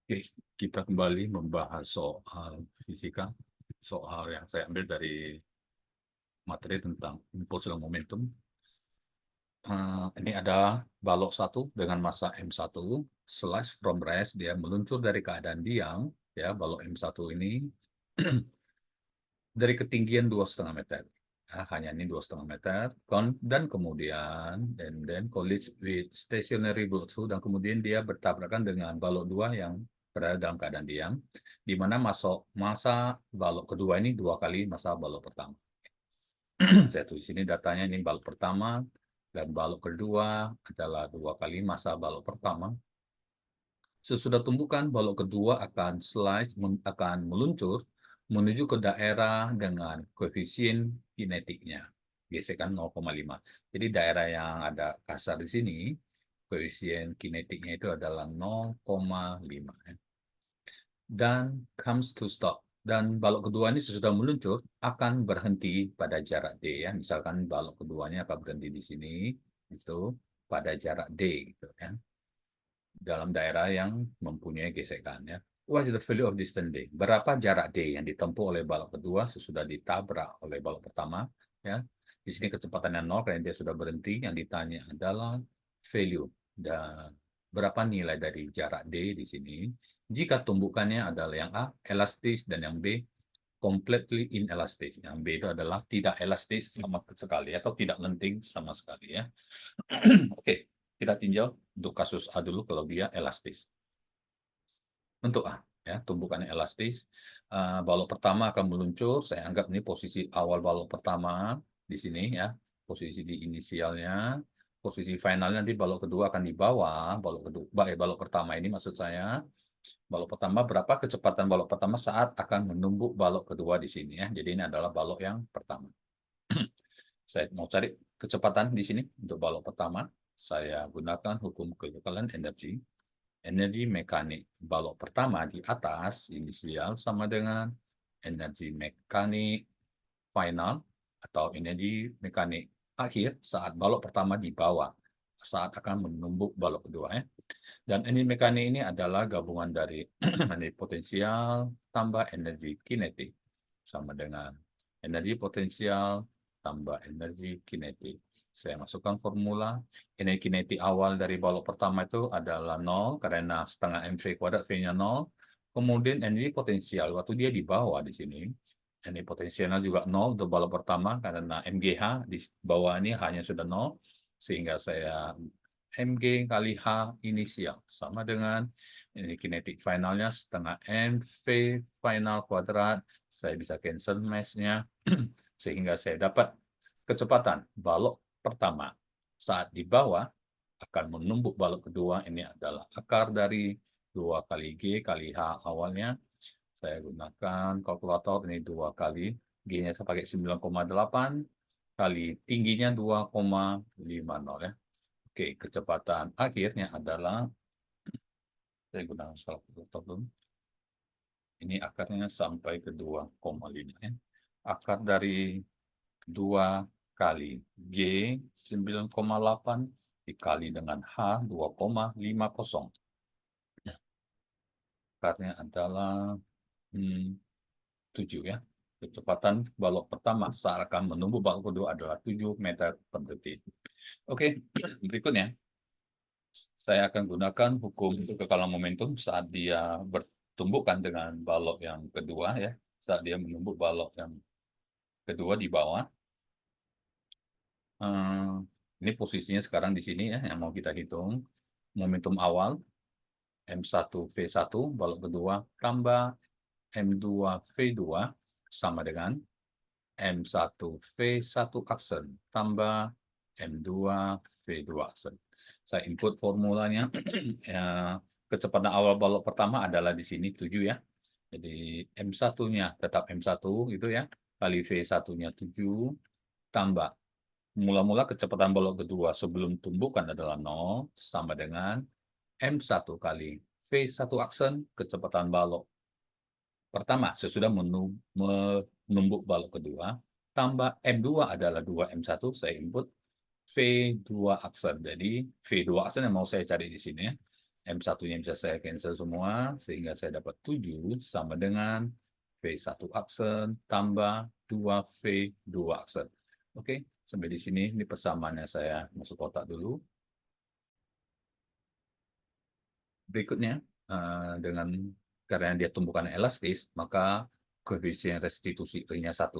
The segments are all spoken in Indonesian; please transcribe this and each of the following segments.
Oke, kita kembali membahas soal fisika, soal yang saya ambil dari materi tentang impuls dan momentum. Ini ada balok satu dengan massa M1, slash from rest, dia meluncur dari keadaan diam, ya, balok M1 ini dari ketinggian 2,5 meter. Hanya ini 2,5 meter, dan kemudian then collide with stationary balok 2, dan kemudian dia bertabrakan dengan balok 2 yang berada dalam keadaan diam, di mana massa balok kedua ini 2 kali massa balok pertama. Saya tulis ini datanya, ini balok pertama, dan balok kedua adalah 2 kali massa balok pertama. Sesudah tumbukan, balok kedua akan meluncur menuju ke daerah dengan koefisien kinetiknya, gesekan 0,5. Jadi daerah yang ada kasar di sini, koefisien kinetiknya itu adalah 0,5. Dan comes to stop. Dan balok kedua ini sesudah meluncur akan berhenti pada jarak D, ya. Misalkan balok keduanya akan berhenti di sini, itu pada jarak D, gitu ya, dalam daerah yang mempunyai gesekan, ya. What is the value of distance D? Berapa jarak D yang ditempuh oleh balok kedua sesudah ditabrak oleh balok pertama, ya. Di sini kecepatannya 0 karena dia sudah berhenti. Yang ditanya adalah value, dan berapa nilai dari jarak D di sini jika tumbukannya adalah yang A elastis dan yang B completely inelastis. Yang B itu adalah tidak elastis sama sekali atau tidak lenting sama sekali, ya. Oke, kita tinjau untuk kasus A dulu kalau dia elastis. Untuk A, ya, tumbukannya elastis, balok pertama akan meluncur. Saya anggap ini posisi awal balok pertama di sini, ya, posisi di inisialnya. Posisi finalnya nanti balok kedua akan di bawah balok pertama ini, maksud saya. Balok pertama, berapa kecepatan balok pertama saat akan menumbuk balok kedua di sini, ya. Jadi ini adalah balok yang pertama. Saya mau cari kecepatan di sini untuk balok pertama. Saya gunakan hukum kekekalan energi. Energi mekanik balok pertama di atas inisial sama dengan energi mekanik final atau energi mekanik akhir saat balok pertama di bawah saat akan menumbuk balok kedua, ya. Dan energi mekanik ini adalah gabungan dari energi potensial tambah energi kinetik sama dengan energi potensial tambah energi kinetik. Saya masukkan formula. Energi kinetik awal dari balok pertama itu adalah 0, karena setengah mv kuadrat, V-nya 0. Kemudian energi potensial, waktu dia di bawah di sini, energi potensialnya juga 0 untuk balok pertama, karena MGH di bawah ini hanya sudah 0. Sehingga saya MG kali H inisial sama dengan ini kinetik finalnya setengah MV final kuadrat. Saya bisa cancel mass-nya sehingga saya dapat kecepatan balok pertama saat di bawah akan menumbuk balok kedua. Ini adalah akar dari 2 kali G kali H awalnya. Saya gunakan kalkulator, ini 2 kali. G-nya saya pakai 9,8 kali tingginya 2,50, ya. Oke, kecepatan akhirnya adalah, saya gunakan kalkulator dulu. Ini akarnya sampai ke 2,5, ya. Akar dari 2 kali G 9,8 dikali dengan H 2,50. Ya, akarnya adalah 7, ya. Kecepatan balok pertama saat akan menumbuk balok kedua adalah 7 meter per detik. Oke, berikutnya saya akan gunakan hukum kekekalan momentum saat dia bertumbukan dengan balok yang kedua, ya. Saat dia menumbuk balok yang kedua di bawah. Ini posisinya sekarang di sini, ya, yang mau kita hitung. Momentum awal M1V1 balok kedua tambah M2V2 sama dengan M1V1 aksen tambah M2V2 aksen. Saya input formulanya. Ya, kecepatan awal balok pertama adalah di sini 7, ya. Jadi M1-nya tetap M1 gitu, ya. Kali V1-nya 7 tambah mula-mula kecepatan balok kedua sebelum tumbukan adalah 0 sama dengan M1 kali V1 aksen kecepatan balok pertama sesudah menumbuk balok kedua tambah M2 adalah 2 M1, saya input V2 aksen. Jadi V2 aksen yang mau saya cari di sini, ya. M1-nya bisa saya cancel semua, sehingga saya dapat 7 sama dengan V1 aksen tambah 2V2 aksen. Oke, sampai di sini ini persamaannya saya masuk kotak dulu. Berikutnya, dengan karena dia tumbukan elastis, maka koefisien restitusi I-nya 1,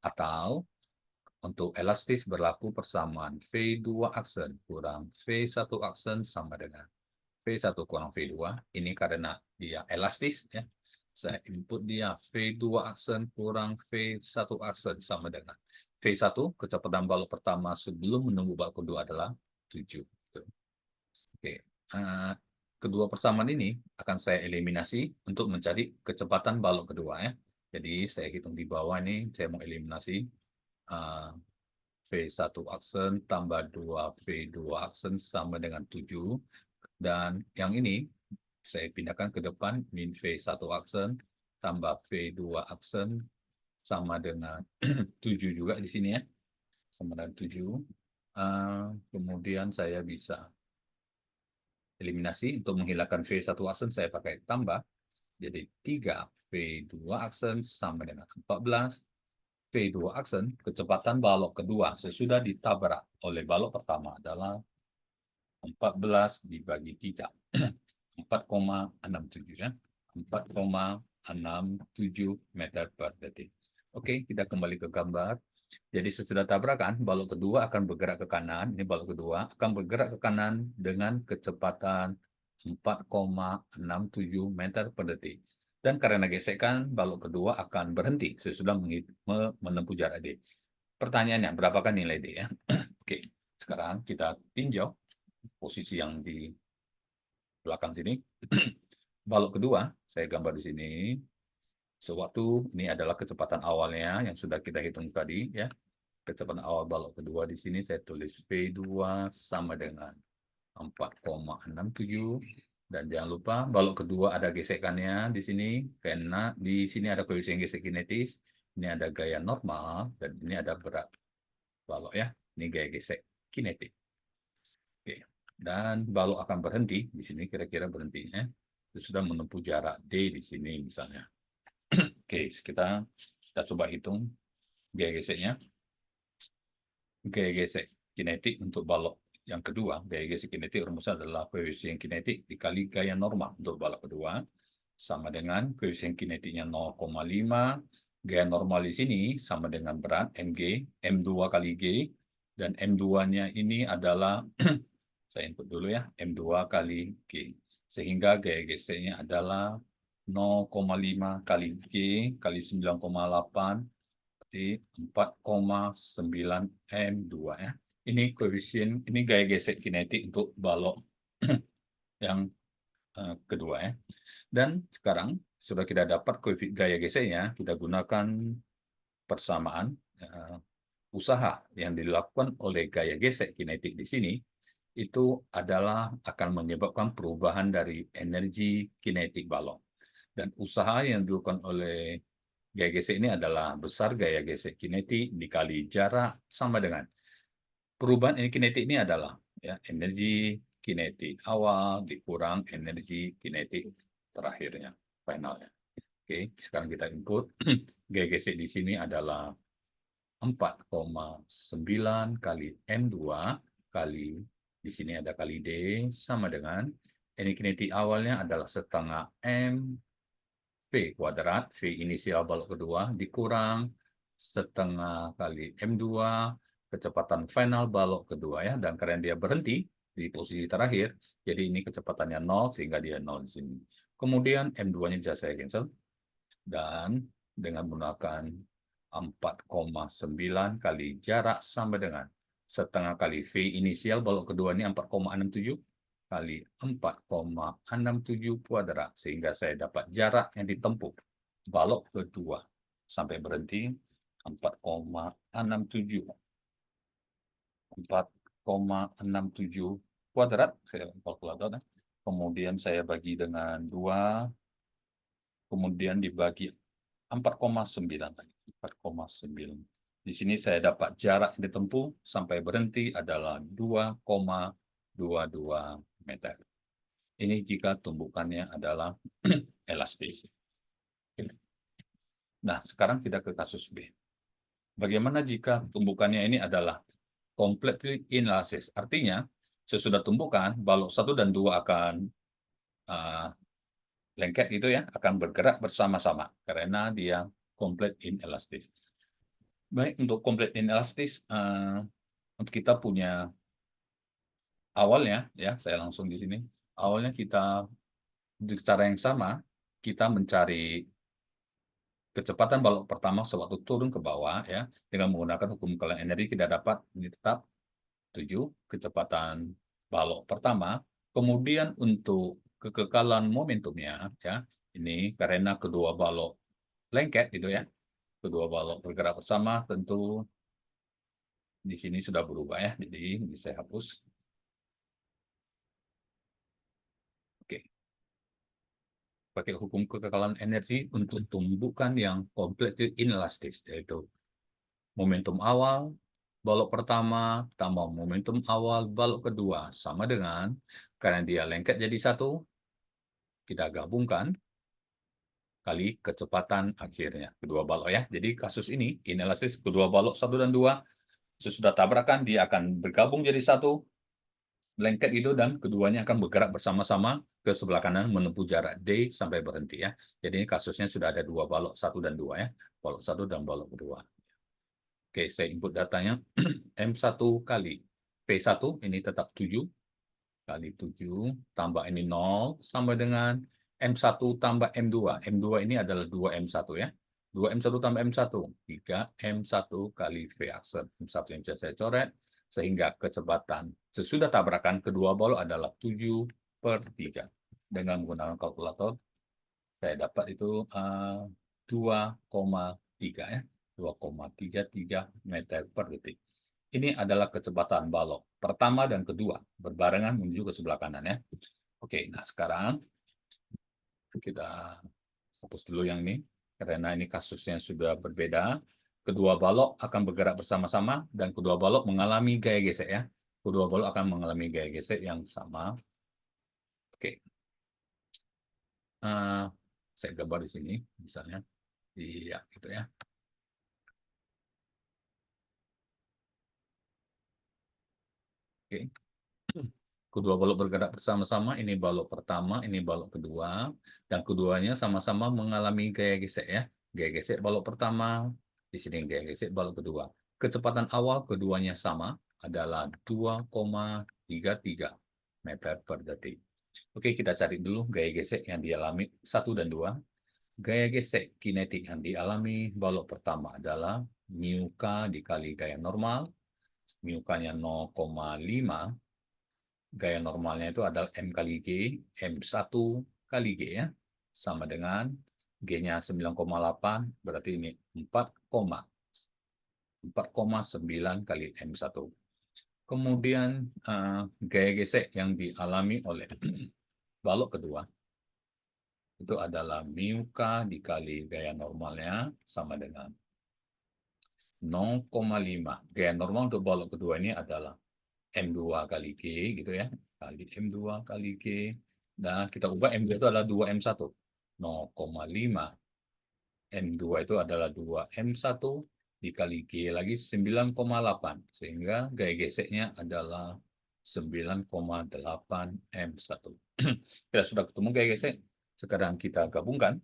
atau untuk elastis berlaku persamaan V2 aksen kurang V1 aksen sama dengan V1 kurang V2. Ini karena dia elastis, ya. Saya input dia V2 aksen kurang V1 aksen sama dengan V1, kecepatan balok pertama sebelum menunggu balok kedua adalah 7. Oke. Eh, Kedua persamaan ini akan saya eliminasi untuk mencari kecepatan balok kedua, ya. Jadi saya hitung di bawah ini, saya mau eliminasi eh, V1 aksen tambah 2V2 aksen sama dengan 7. Dan yang ini saya pindahkan ke depan, min V1 aksen tambah V2 aksen sama dengan 7 juga di sini, ya. Sama dengan 7. Kemudian saya bisa eliminasi untuk menghilangkan V1 aksen, saya pakai tambah. Jadi 3V2 aksen sama dengan 14. V2 aksen, kecepatan balok kedua sesudah ditabrak oleh balok pertama adalah 14 dibagi 3. 4,67, ya. 4,67 meter per detik. Oke, kita kembali ke gambar. Jadi sesudah tabrakan, balok kedua akan bergerak ke kanan. Ini balok kedua akan bergerak ke kanan dengan kecepatan 4,67 meter per detik. Dan karena gesekan, balok kedua akan berhenti sesudah menempuh jarak D. Pertanyaannya, berapakah nilai D, ya? Oke, sekarang kita tinjau posisi yang di belakang sini. Balok kedua, saya gambar di sini. Sewaktu ini adalah kecepatan awalnya yang sudah kita hitung tadi, ya. Kecepatan awal balok kedua di sini saya tulis V2 sama dengan 4,67. Dan jangan lupa balok kedua ada gesekannya di sini, karena di sini ada koefisien gesek kinetis, ini ada gaya normal, dan ini ada berat balok, ya. Ini gaya gesek kinetik. Oke. Dan balok akan berhenti di sini, kira-kira berhentinya sudah menempuh jarak D di sini misalnya. Oke, kita coba hitung gaya geseknya. Gaya gesek kinetik untuk balok yang kedua, gaya gesek kinetik rumusnya adalah koefisien kinetik dikali gaya normal untuk balok kedua, sama dengan koefisien kinetiknya 0,5, gaya normal di sini sama dengan berat mg, m2 kali g, dan m2-nya ini adalah saya input dulu, ya, M2 kali G. Sehingga gaya geseknya adalah 0,5 kali G kali 9,8 berarti 4,9 M2, ya. Ini koefisien, ini gaya gesek kinetik untuk balok yang kedua, ya. Dan sekarang sudah kita dapat gaya geseknya, kita gunakan persamaan usaha yang dilakukan oleh gaya gesek kinetik di sini itu adalah akan menyebabkan perubahan dari energi kinetik balok. Dan usaha yang dilakukan oleh gaya gesek ini adalah besar gaya gesek kinetik dikali jarak sama dengan perubahan energi kinetik ini adalah, ya, energi kinetik awal dikurang energi kinetik terakhirnya, finalnya. Oke, sekarang kita input. Gaya gesek di sini adalah 4,9 kali M2 kali, di sini ada kali D, sama dengan energi kinetik awalnya adalah setengah M V kuadrat, V inisial balok kedua, dikurang setengah kali M2, kecepatan final balok kedua, ya. Dan karena dia berhenti di posisi terakhir, jadi ini kecepatannya 0, sehingga dia 0 di sini. Kemudian M2-nya bisa saya cancel, dan dengan menggunakan 4,9 kali jarak sama dengan setengah kali V inisial balok kedua ini 4,67 kali 4,67 kuadrat, sehingga saya dapat jarak yang ditempuh balok kedua sampai berhenti 4,67 kuadrat, saya kalkulator, kemudian saya bagi dengan 2, kemudian dibagi 4,9 lagi. 4,9. Di sini saya dapat jarak yang ditempuh sampai berhenti adalah 2,22 meter. Ini jika tumbukannya adalah elastis. Nah, sekarang kita ke kasus B. Bagaimana jika tumbukannya ini adalah completely inelastis? Artinya, sesudah tumbukan, balok 1 dan 2 akan uh, lengket gitu ya, akan bergerak bersama-sama karena dia complete inelastis. Baik, untuk complete inelastis, untuk kita punya awalnya, ya, saya langsung di sini. Awalnya kita, di cara yang sama, kita mencari kecepatan balok pertama sewaktu turun ke bawah, ya, dengan menggunakan hukum kekalahan energi kita dapat ini tetap 7 kecepatan balok pertama. Kemudian untuk kekekalan momentumnya, ya, ini karena kedua balok lengket gitu ya, kedua balok bergerak bersama, tentu di sini sudah berubah ya, jadi ini saya hapus. Oke, pakai hukum kekekalan energi untuk tumbukan yang completely inelastis, yaitu momentum awal balok pertama tambah momentum awal balok kedua sama dengan, karena dia lengket jadi satu, kita gabungkan kali kecepatan akhirnya kedua balok ya. Jadi kasus ini inelastis kedua balok 1 dan 2 sesudah tabrakan dia akan bergabung jadi satu, lengket itu, dan keduanya akan bergerak bersama-sama ke sebelah kanan menempuh jarak D sampai berhenti ya. Jadi ini kasusnya sudah ada dua balok 1 dan 2 ya. Balok 1 dan balok kedua. Oke, saya input datanya M1 kali P1 ini tetap 7 kali 7 tambah ini 0 sama dengan M1 tambah M2. M2 ini adalah 2M1 ya. 2M1 tambah M1, 3M1 kali V aksen. M1 yang bisa saya coret, sehingga kecepatan sesudah tabrakan kedua balok adalah 7/3. Dengan menggunakan kalkulator, saya dapat itu 2,3 ya. 2,33 meter per detik. Ini adalah kecepatan balok pertama dan kedua berbarengan menuju ke sebelah kanan ya. Oke, nah sekarang kita fokus dulu yang ini karena ini kasusnya sudah berbeda. Kedua balok akan bergerak bersama-sama dan kedua balok mengalami gaya gesek ya. Kedua balok akan mengalami gaya gesek yang sama. Oke, uh, saya gambar di sini misalnya. Iya, gitu ya. Oke. Kedua balok bergerak bersama-sama, ini balok pertama, ini balok kedua, dan keduanya sama-sama mengalami gaya gesek ya. Gaya gesek balok pertama, di sini gaya gesek balok kedua. Kecepatan awal keduanya sama, adalah 2,33 meter per detik. Oke, kita cari dulu gaya gesek yang dialami 1 dan 2. Gaya gesek kinetik yang dialami balok pertama adalah mu k dikali gaya normal, mu k-nya 0,5, gaya normalnya itu adalah M kali G, M1 kali G ya, sama dengan G-nya 9,8, berarti ini 4,9 kali M1. Kemudian gaya gesek yang dialami oleh balok kedua itu adalah mu K dikali gaya normalnya sama dengan 0,5. Gaya normal untuk balok kedua ini adalah M2 kali G gitu ya, kali M2 kali G, dan kita ubah M2 itu adalah 2M1, 0,5 M2 itu adalah 2M1 dikali G lagi 9,8, sehingga gaya geseknya adalah 9,8 M1. Kita sudah ketemu gaya gesek, sekarang kita gabungkan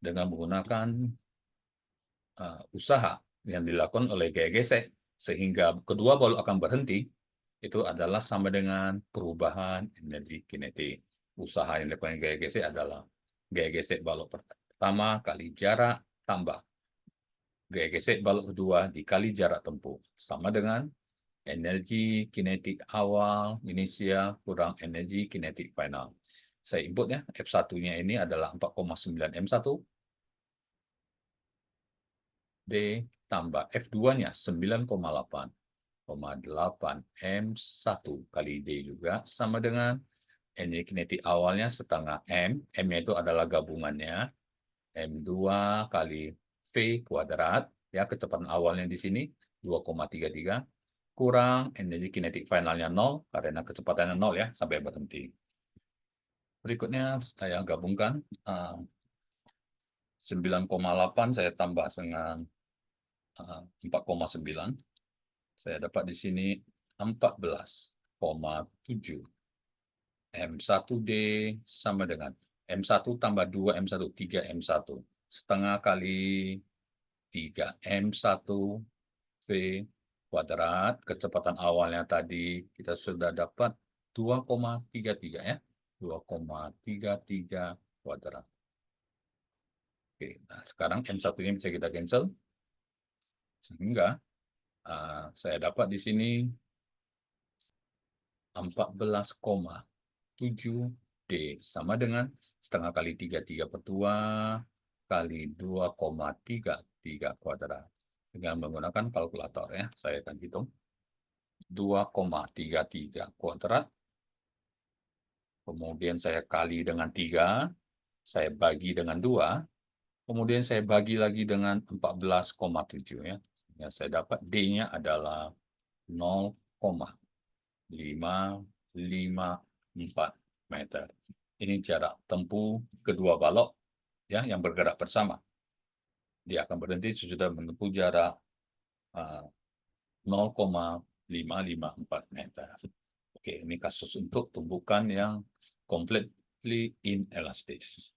dengan menggunakan usaha yang dilakukan oleh gaya gesek, sehingga kedua balok akan berhenti, itu adalah sama dengan perubahan energi kinetik. Usaha yang dilakukan gaya gesek adalah gaya gesek balok pertama kali jarak tambah gaya gesek balok kedua dikali jarak tempuh, sama dengan energi kinetik awal inisial kurang energi kinetik final. Saya input ya, F1-nya ini adalah 4,9 M1, D tambah F2-nya 9,8 M1 kali D juga sama dengan energi kinetik awalnya setengah M, M-nya itu adalah gabungannya, M2 kali V kuadrat, ya kecepatan awalnya di sini 2,33, kurang energi kinetik finalnya 0 karena kecepatannya 0 ya sampai berhenti. Berikutnya saya gabungkan 9,8 saya tambah dengan 4,9. Saya dapat di sini 14,7. M1D sama dengan M1 tambah 2 M1, 3 M1. Setengah kali 3 M1 V kuadrat. Kecepatan awalnya tadi kita sudah dapat 2,33 ya. 2,33 kuadrat. Oke, nah sekarang M1 ini bisa kita cancel. Sehingga saya dapat di sini 14,7D sama dengan setengah kali 33 per 2 kali 2,33 kuadrat. Dengan menggunakan kalkulator ya, saya akan hitung. 2,33 kuadrat. Kemudian saya kali dengan 3, saya bagi dengan 2, kemudian saya bagi lagi dengan 14,7 ya. Ya, saya dapat D-nya adalah 0,554 meter. Ini jarak tempuh kedua balok ya yang bergerak bersama. Dia akan berhenti sesudah menempuh jarak 0,554 meter. Oke, ini kasus untuk tumbukan yang completely inelastis.